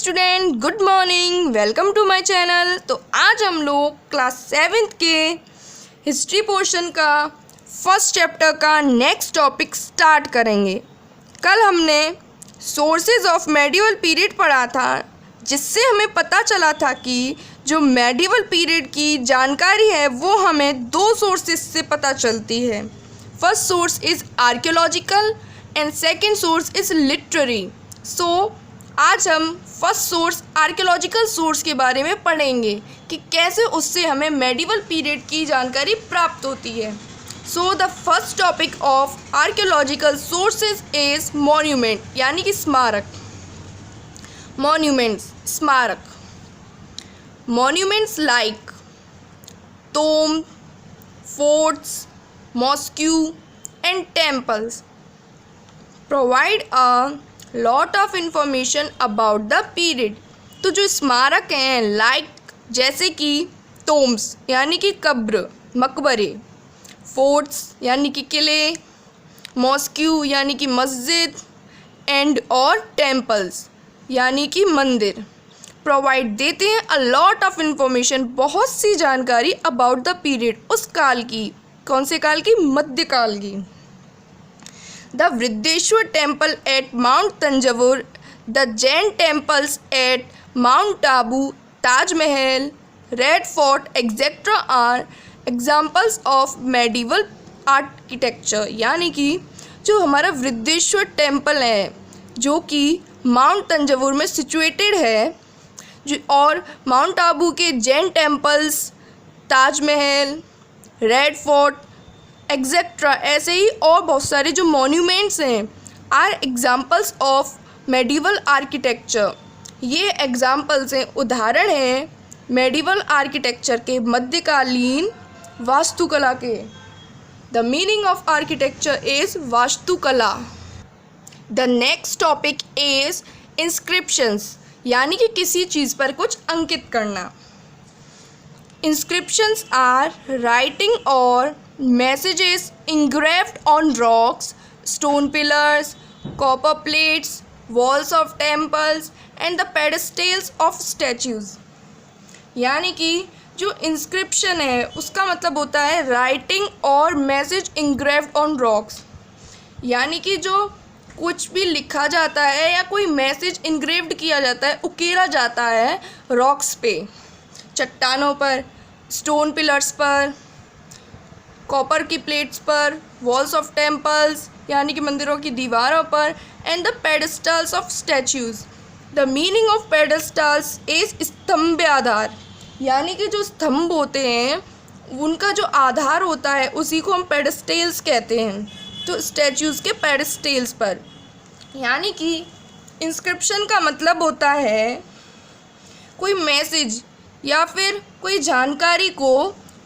Student, good morning, welcome to my channel. तो आज हम लोग क्लास 7th के हिस्ट्री पोर्शन का फर्स्ट चैप्टर का नेक्स्ट टॉपिक स्टार्ट करेंगे। कल हमने सोर्सेज ऑफ मेडिवल पीरियड पढ़ा था, जिससे हमें पता चला था कि जो मेडिवल पीरियड की जानकारी है वो हमें दो सोर्सेज से पता चलती है। First source is archaeological and second source is literary. So आज हम फर्स्ट सोर्स आर्कियोलॉजिकल सोर्स के बारे में पढ़ेंगे कि कैसे उससे हमें मेडिवल पीरियड की जानकारी प्राप्त होती है। So the first topic of archaeological sources is monument, यानी कि स्मारक। मॉन्यूमेंट्स, स्मारक। Monuments like tomb, forts, mosque and temples provide a lot of information about the period. तो जो स्मारक हैं लाइक जैसे कि टोम्स यानी कि कब्र, मकबरे, फोर्ट्स यानी कि किले, मॉस्क्यू यानी कि मस्जिद एंड और टेम्पल्स यानी कि मंदिर प्रोवाइड देते हैं अ लॉट ऑफ इंफॉर्मेशन, बहुत सी जानकारी अबाउट द पीरियड, उस काल की। कौन से काल की? मध्यकाल की। The Vriddeshwar temple at Mount Tanjavur, the Jain temples at Mount Abu, Taj Mahal, Red Fort, etc. are examples of medieval architecture। यानी कि जो हमारा वृद्धेश्वर टेम्पल है जो कि माउंट तंजावुर में सिचुएटेड है, और माउंट आबू के Jain temples, Taj Mahal, Red Fort etcetera, ऐसे ही और बहुत सारे जो मॉन्यूमेंट्स हैं are examples of medieval architecture. ये एग्जाम्पल्स हैं, उदाहरण हैं मेडिवल आर्किटेक्चर के, मध्यकालीन वास्तुकला के। The meaning of architecture is वास्तुकला। The next topic is inscriptions, यानी कि किसी चीज़ पर कुछ अंकित करना। इंस्क्रिप्शंस आर राइटिंग और messages engraved on rocks, stone pillars, copper plates, walls of temples and the pedestals of statues। यानी कि जो इंस्क्रिप्शन है उसका मतलब होता है राइटिंग और मैसेज इंग्रेव्ड ऑन रॉक्स, यानी कि जो कुछ भी लिखा जाता है या कोई मैसेज इंग्रेव्ड किया जाता है, उकेरा जाता है रॉक्स पे, चट्टानों पर, स्टोन पिलर्स पर, कॉपर की प्लेट्स पर, वॉल्स ऑफ टेम्पल्स यानी कि मंदिरों की दीवारों पर, and the pedestals of statues. The meaning of pedestals is स्तंभ आधार, यानी कि जो स्तंभ होते हैं उनका जो आधार होता है उसी को हम पेडेस्टल्स कहते हैं। तो स्टैच्यूज के पेडेस्टल्स पर, यानी कि इंस्क्रिप्शन का मतलब होता है कोई मैसेज या फिर कोई जानकारी को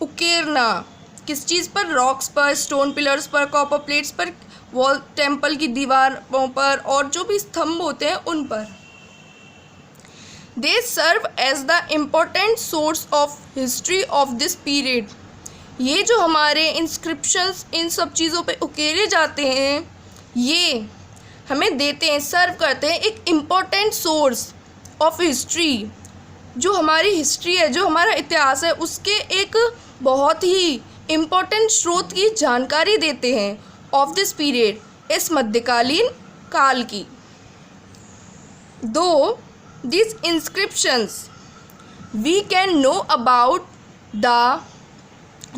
उकेरना, किस चीज़ पर? रॉक्स पर, स्टोन पिलर्स पर, कॉपर प्लेट्स पर, वॉल टेम्पल की दीवारों पर और जो भी स्तंभ होते हैं उन पर। They serve as the important source of history of this period. ये जो हमारे इंस्क्रिप्शंस इन सब चीज़ों पे उकेरे जाते हैं, ये हमें देते हैं, सर्व करते हैं एक इम्पोर्टेंट सोर्स ऑफ हिस्ट्री। जो हमारी हिस्ट्री है, जो हमारा इतिहास है, उसके एक बहुत ही इम्पोर्टेंट स्रोत की जानकारी देते हैं ऑफ दिस पीरियड, इस मध्यकालीन काल की। Through this inscriptions we can know about the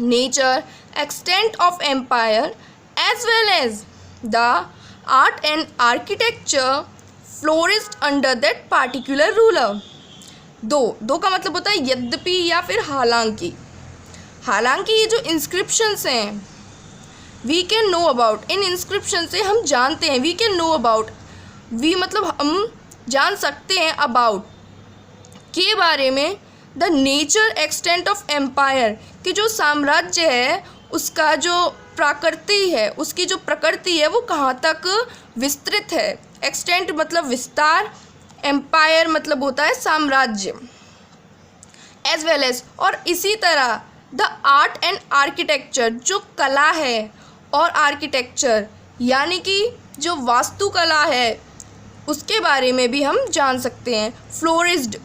nature, extent of empire as well as the art and architecture flourished under that particular ruler. Through का मतलब होता है यद्यपि या फिर हालांकि। हालांकि ये जो इंस्क्रिप्शंस हैं वी कैन नो अबाउट, इन इंस्क्रिप्शन से हम जानते हैं, we can know about, we मतलब हम जान सकते हैं, अबाउट के बारे में, the nature, extent of empire, कि जो साम्राज्य है उसका जो प्रकृति है, उसकी जो प्रकृति है वो कहाँ तक विस्तृत है। एक्सटेंट मतलब विस्तार, एम्पायर मतलब होता है साम्राज्य। एज वेल एज, और इसी तरह द आर्ट एंड आर्किटेक्चर, जो कला है और आर्किटेक्चर यानी कि जो वास्तुकला है उसके बारे में भी हम जान सकते हैं। Flourished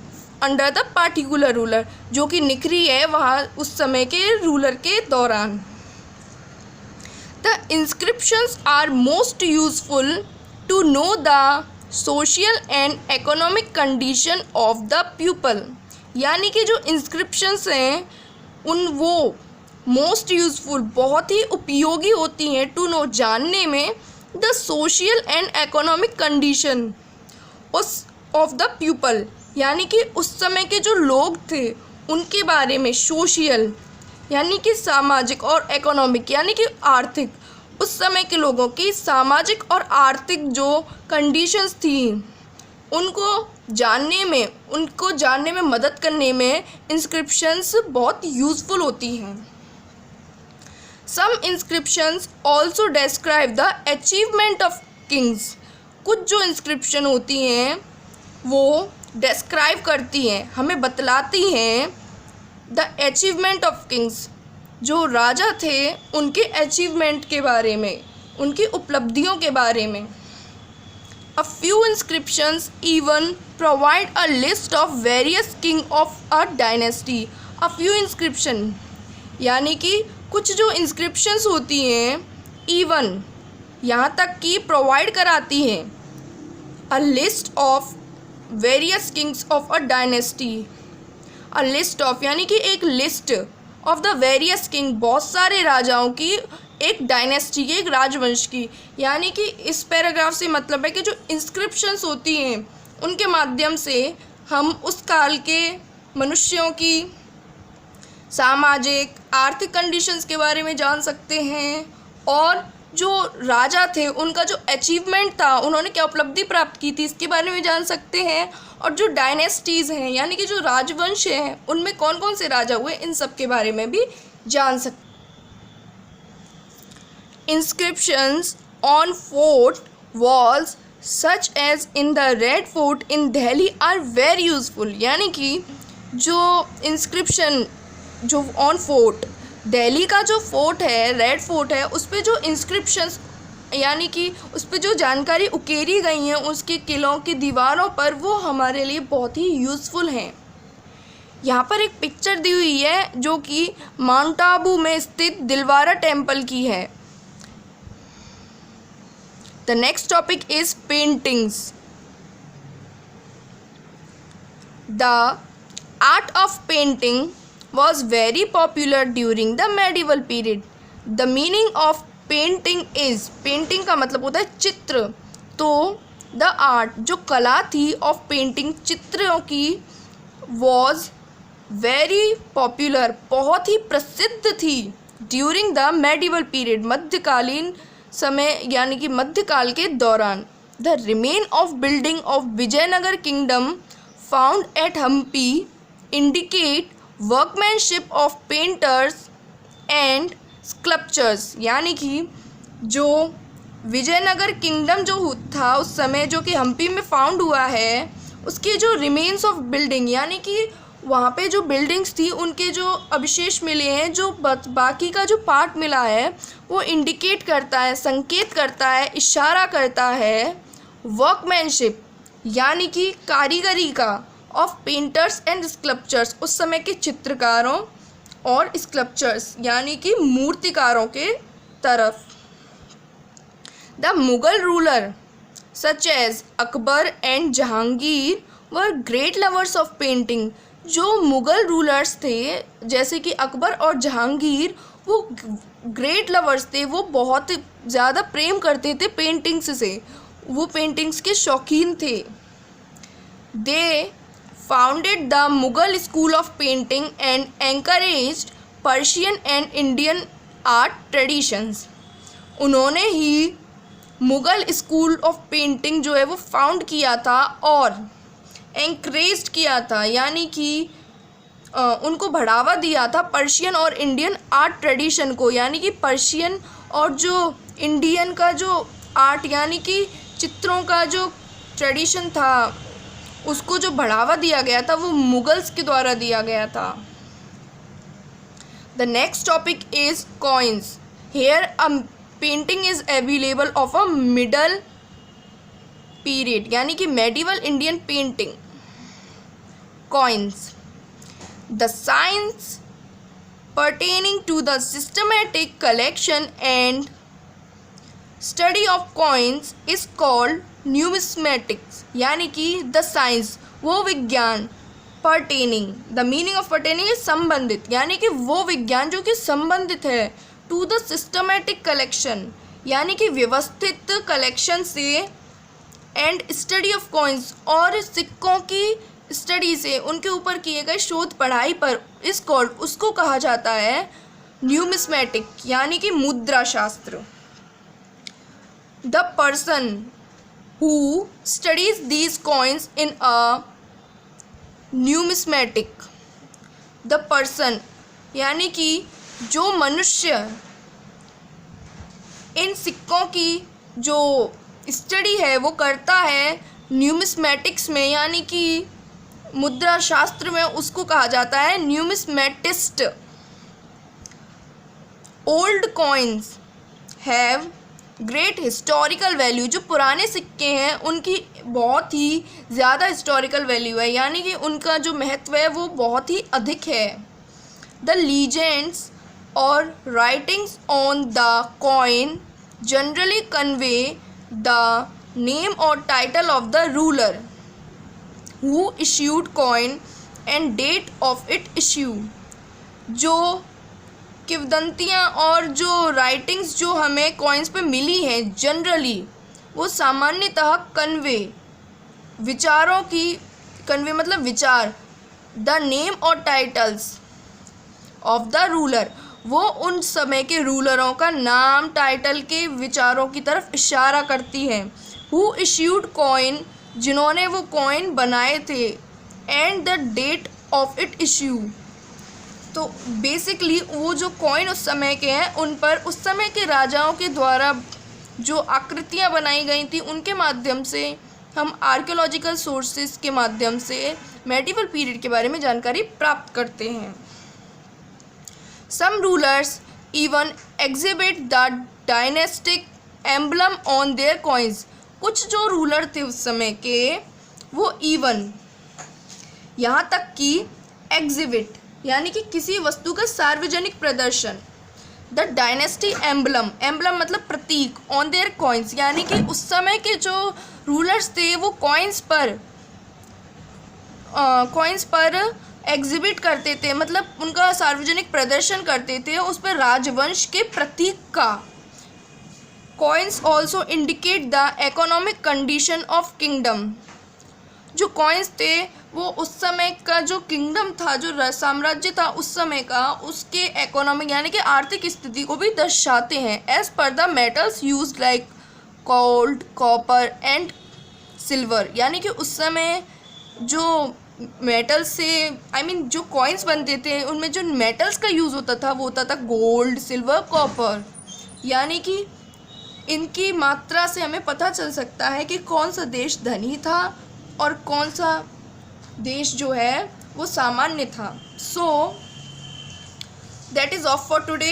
under the particular ruler, जो कि निखरी है वहाँ उस समय के रूलर के दौरान। The inscriptions are most useful to know the social and economic condition of the people, यानी कि जो इंस्क्रिप्शंस हैं वो मोस्ट यूजफुल बहुत ही उपयोगी होती हैं टू नो जानने में the social and economic condition उस ऑफ द पीपल, यानी कि उस समय के जो लोग थे उनके बारे में। सोशल यानी कि सामाजिक और इकोनॉमिक यानी कि आर्थिक, उस समय के लोगों की सामाजिक और आर्थिक जो कंडीशंस थी उनको जानने में मदद करने में इंस्क्रिप्शंस बहुत यूज़फुल होती हैं। Some inscriptions also describe the achievement of kings, कुछ जो इंस्क्रिप्शन होती हैं वो डिस्क्राइब करती हैं, हमें बतलाती हैं द अचीवमेंट ऑफ किंग्स, जो राजा थे उनके अचीवमेंट के बारे में, उनकी उपलब्धियों के बारे में। A few inscriptions even provide a list of various king of a dynasty. A few inscription यानी कि कुछ जो inscriptions होती हैं even यहाँ तक कि provide कराती हैं a list of various kings of a dynasty. A list of यानी कि एक list of the various king, बहुत सारे राजाओं की एक डायनेस्टी की, एक राजवंश की। यानी कि इस पैराग्राफ से मतलब है कि जो इंस्क्रिप्शंस होती हैं उनके माध्यम से हम उस काल के मनुष्यों की सामाजिक आर्थिक कंडीशंस के बारे में जान सकते हैं, और जो राजा थे उनका जो अचीवमेंट था, उन्होंने क्या उपलब्धि प्राप्त की थी, इसके बारे में जान सकते हैं। और जो डायनेस्टीज़ हैं यानी कि जो राजवंश हैं उनमें कौन कौन से राजा हुए, इन सब के बारे में भी जान सकते। Inscriptions on fort walls such as in the Red Fort in Delhi are very useful, यानी कि जो इंस्क्रिप्शन जो ऑन फोर्ट, दिल्ली का जो फोर्ट है, रेड फोर्ट है, उस पर जो इंस्क्रिप्शंस यानी कि उस पर जो जानकारी उकेरी गई हैं उसके किलों की दीवारों पर, वो हमारे लिए बहुत ही यूज़फुल हैं। यहाँ पर एक पिक्चर दी हुई है जो कि माउंट आबू में स्थित दिलवारा टेम्पल की है। The next topic is paintings. The art of painting was very popular during the medieval period. The meaning of painting is, painting का मतलब होता है चित्र, तो the art जो कला थी of painting चित्रों की was very popular बहुत ही प्रसिद्ध थी during the medieval period मध्यकालीन समय यानी कि मध्यकाल के दौरान। The remain of building of Vijayanagar kingdom found at Hampi indicate workmanship of painters and sculptures, यानी कि जो विजयनगर किंगडम जो था उस समय, जो कि हम्पी में फाउंड हुआ है, उसके जो रिमेन्स ऑफ बिल्डिंग यानी कि वहाँ पे जो बिल्डिंग्स थी उनके जो अवशेष मिले हैं, जो बाकी का जो पार्ट मिला है वो इंडिकेट करता है, संकेत करता है, इशारा करता है वर्कमैनशिप यानी कि कारीगरी का ऑफ पेंटर्स एंड स्कल्पचर्स, उस समय के चित्रकारों और स्कल्पचर्स यानी कि मूर्तिकारों के तरफ। The Mughal ruler such as Akbar and Jahangir were great lovers of painting, जो मुग़ल रूलर्स थे जैसे कि अकबर और जहांगीर, वो ग्रेट लवर्स थे, वो बहुत ज़्यादा प्रेम करते थे पेंटिंग्स से, वो पेंटिंग्स के शौकीन थे। They founded the Mughal school of painting and encouraged Persian and Indian art traditions, उन्होंने ही मुग़ल स्कूल ऑफ पेंटिंग जो है वो फाउंड किया था और एनकरेज किया था, यानी कि उनको बढ़ावा दिया था पर्शियन और इंडियन आर्ट ट्रेडिशन को, यानी कि पर्शियन और जो इंडियन का जो आर्ट यानी कि चित्रों का जो ट्रेडिशन था उसको जो बढ़ावा दिया गया था वो मुगल्स के द्वारा दिया गया था। The next topic is coins. Here a painting is available of a middle period यानी कि medieval Indian painting. Coins. The science pertaining to the systematic collection and study of coins is called numismatics. यानी कि the science, वो विज्ञान, pertaining, the meaning of pertaining is संबंधित, यानी कि वो विज्ञान जो कि संबंधित है to the systematic collection यानी कि व्यवस्थित कलेक्शन से and study of coins और सिक्कों की स्टडी से उनके ऊपर किए गए शोध पढ़ाई पर इस कॉल्ड उसको कहा जाता है न्यूमिस्मेटिक यानी कि मुद्रा शास्त्र. The person who studies these coins in a numismatic. The person यानी कि जो मनुष्य इन सिक्कों की जो स्टडी है वो करता है न्यूमिस्मेटिक्स में यानी कि मुद्रा शास्त्र में, उसको कहा जाता है न्यूमिस्मेटिस्ट. Old coins have great historical value. जो पुराने सिक्के हैं उनकी बहुत ही ज़्यादा हिस्टोरिकल वैल्यू है यानी कि उनका जो महत्व है वो बहुत ही अधिक है. द लीजेंड्स और writings on the coin generally convey the name और title of the ruler who issued coin and date of it issue. जो किंवदंतियाँ और जो राइटिंग्स जो हमें कॉइन्स पे मिली हैं जनरली वो सामान्यतः कन्वे विचारों की, कन्वे मतलब विचार, द नेम और टाइटल्स ऑफ द रूलर, वो उन समय के रूलरों का नाम, टाइटल के विचारों की तरफ इशारा करती है. हु इश्यूड कॉइन जिन्होंने वो कॉइन बनाए थे and the date of it issue. तो बेसिकली वो जो कॉइन उस समय के हैं उन पर उस समय के राजाओं के द्वारा जो आकृतियाँ बनाई गई थी उनके माध्यम से हम आर्कियोलॉजिकल सोर्सेज के माध्यम से मेडिवल पीरियड के बारे में जानकारी प्राप्त करते हैं. Some rulers even exhibit the dynastic emblem on their coins. कुछ जो रूलर थे उस समय के वो इवन यहाँ तक कि एग्जिबिट यानी कि किसी वस्तु का सार्वजनिक प्रदर्शन, द डायनेस्टी एम्बलम, एम्बलम मतलब प्रतीक, ऑन देयर कॉइन्स यानी कि उस समय के जो रूलर्स थे वो कॉइन्स पर एग्जिबिट करते थे, मतलब उनका सार्वजनिक प्रदर्शन करते थे उस पर राजवंश के प्रतीक का. Coins also indicate the economic condition of kingdom. जो कॉइन्स थे वो उस समय का जो किंगडम था, जो साम्राज्य था उस समय का, उसके इकोनॉमिक यानी कि आर्थिक स्थिति को भी दर्शाते हैं. As per the metals used like gold, copper and silver. यानी कि उस समय जो मेटल से जो कॉइन्स बनते थे उनमें जो मेटल्स का यूज़ होता था वो होता था गोल्ड, सिल्वर, कॉपर. यानी कि इनकी मात्रा से हमें पता चल सकता है कि कौन सा देश धनी था और कौन सा देश जो है वो सामान्य था. So that is off for today.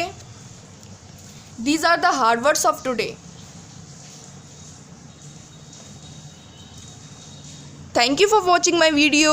These are the hard words of today. Thank you for watching my video.